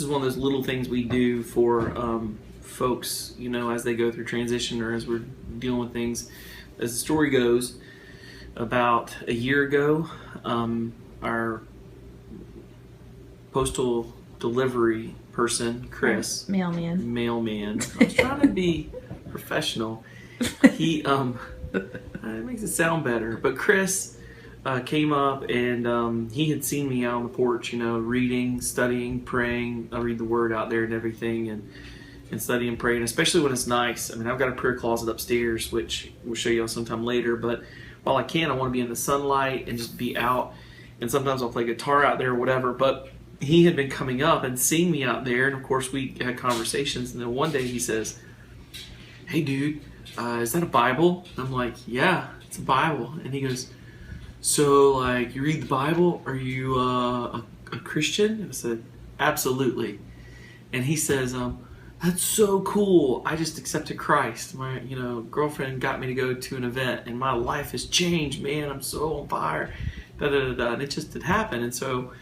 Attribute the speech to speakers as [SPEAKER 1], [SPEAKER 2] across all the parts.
[SPEAKER 1] is one of those little things we do for folks, as they go through transition or as we're dealing with things. As the story goes, about a year ago, our postal delivery person, Chris, Mailman. I was trying to be professional. He it makes it sound better, but Chris came up and he had seen me out on the porch, reading, studying, praying. I read the Word out there and everything, and study and pray, and especially when it's nice. I mean, I've got a prayer closet upstairs, which we'll show you sometime later, but while I can, I want to be in the sunlight and just be out, and sometimes I'll play guitar out there or whatever. But he had been coming up and seeing me out there, and of course we had conversations, and then one day he says, "Hey dude, is that a Bible?" I'm like, "Yeah, it's a Bible." And he goes, "So like, you read the Bible? Are you a Christian?" And I said, "Absolutely." And he says, "That's so cool. I just accepted Christ. My girlfriend got me to go to an event, and my life has changed, man. I'm so on fire." And it just had happened. And so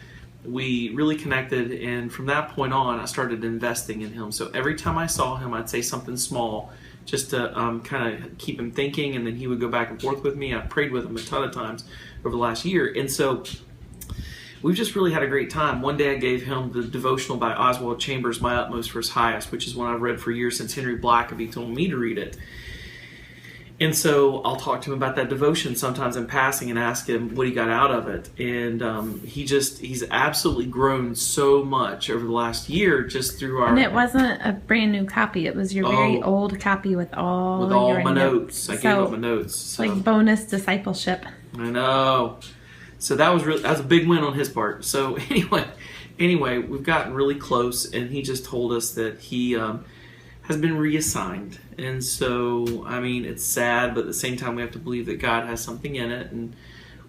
[SPEAKER 1] we really connected, and from that point on, I started investing in him. So every time I saw him, I'd say something small just to kind of keep him thinking, and then he would go back and forth with me. I prayed with him a ton of times over the last year. And so we've just really had a great time. One day I gave him the devotional by Oswald Chamber, My Utmost for His Highest, which is one I've read for years since Henry Blackaby told me to read it. And so I'll talk to him about that devotion sometimes in passing and ask him what he got out of it. And he's absolutely grown so much over the last year just through our...
[SPEAKER 2] And it wasn't a brand new copy. It was your very old copy with all
[SPEAKER 1] my notes. I gave up my notes. So.
[SPEAKER 2] Like bonus discipleship.
[SPEAKER 1] I know. So that was a big win on his part. So anyway, we've gotten really close, and he just told us that he has been reassigned. And so, I mean, it's sad, but at the same time, we have to believe that God has something in it. And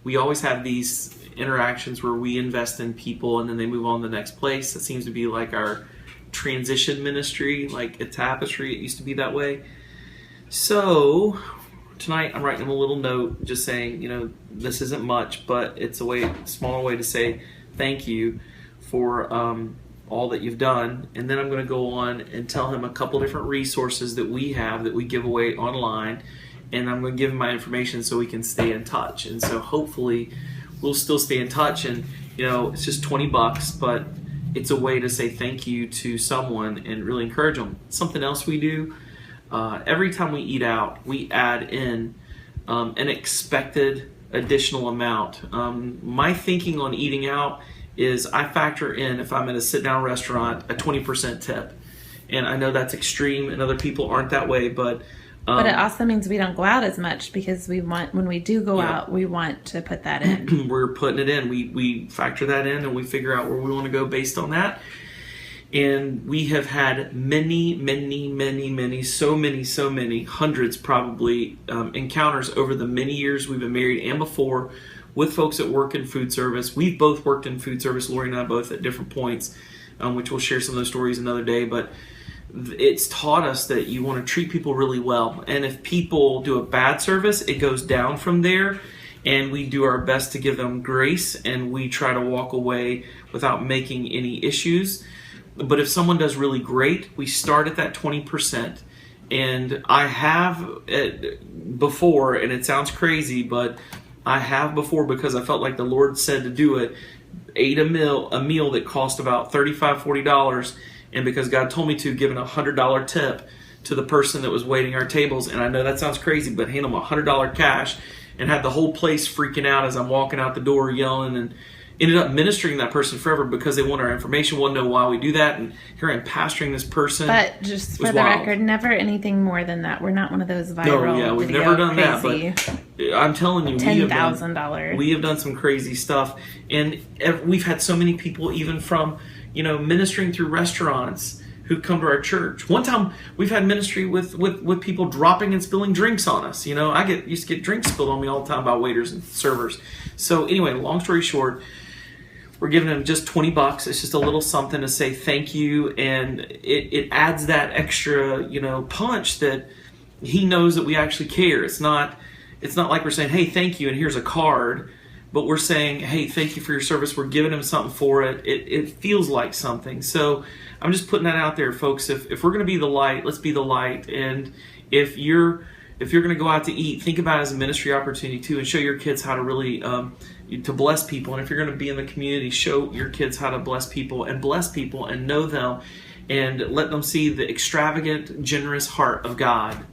[SPEAKER 1] we always have these interactions where we invest in people, and then they move on to the next place. That seems to be like our transition ministry, like a tapestry. It used to be that way. So tonight, I'm writing him a little note just saying, this isn't much, but it's a smaller way to say thank you for all that you've done. And then I'm going to go on and tell him a couple different resources that we have that we give away online, and I'm going to give him my information so we can stay in touch. And so hopefully we'll still stay in touch, and it's just $20, but it's a way to say thank you to someone and really encourage them. Something else we do, every time we eat out, we add in an expected additional amount. My thinking on eating out is I factor in, if I'm at a sit-down restaurant, a 20% tip. And I know that's extreme, and other people aren't that way, but
[SPEAKER 2] it also means we don't go out as much, because when we do go out, we want to put that in.
[SPEAKER 1] We're putting it in. We factor that in, and we figure out where we want to go based on that. And we have had many, so many, hundreds probably, encounters over the many years we've been married and before with folks that work in food service. We've both worked in food service, Lori and I both at different points, which we'll share some of those stories another day. But it's taught us that you want to treat people really well. And if people do a bad service, it goes down from there. And we do our best to give them grace, and we try to walk away without making any issues. But if someone does really great, we start at that 20%. And I have before, and it sounds crazy, but I have before, because I felt like the Lord said to do it, ate a meal that cost about $35, $40, and because God told me to, given a $100 tip to the person that was waiting our tables. And I know that sounds crazy, but hand them $100 cash, and had the whole place freaking out as I'm walking out the door yelling, and ended up ministering that person forever because they want our information, want to know why we do that, and here I'm pastoring this person.
[SPEAKER 2] But just for the record, never anything more than that. We're not one of those viral
[SPEAKER 1] we've never done that, but I'm telling you,
[SPEAKER 2] $10,000.
[SPEAKER 1] We have done some crazy stuff, and we've had so many people, even from ministering through restaurants, who come to our church. One time, we've had ministry with people dropping and spilling drinks on us. Used to get drinks spilled on me all the time by waiters and servers. So anyway, long story short, we're giving them just $20. It's just a little something to say thank you, and it adds that extra, punch that he knows that we actually care. It's not like we're saying, hey, thank you, and here's a card. but we're saying, hey, thank you for your service. We're giving them something for it. It feels like something. So I'm just putting that out there, folks. If we're going to be the light, let's be the light. And if you're going to go out to eat, think about it as a ministry opportunity too, and show your kids how to really to bless people. And if you're going to be in the community, show your kids how to bless people and know them, and let them see the extravagant, generous heart of God.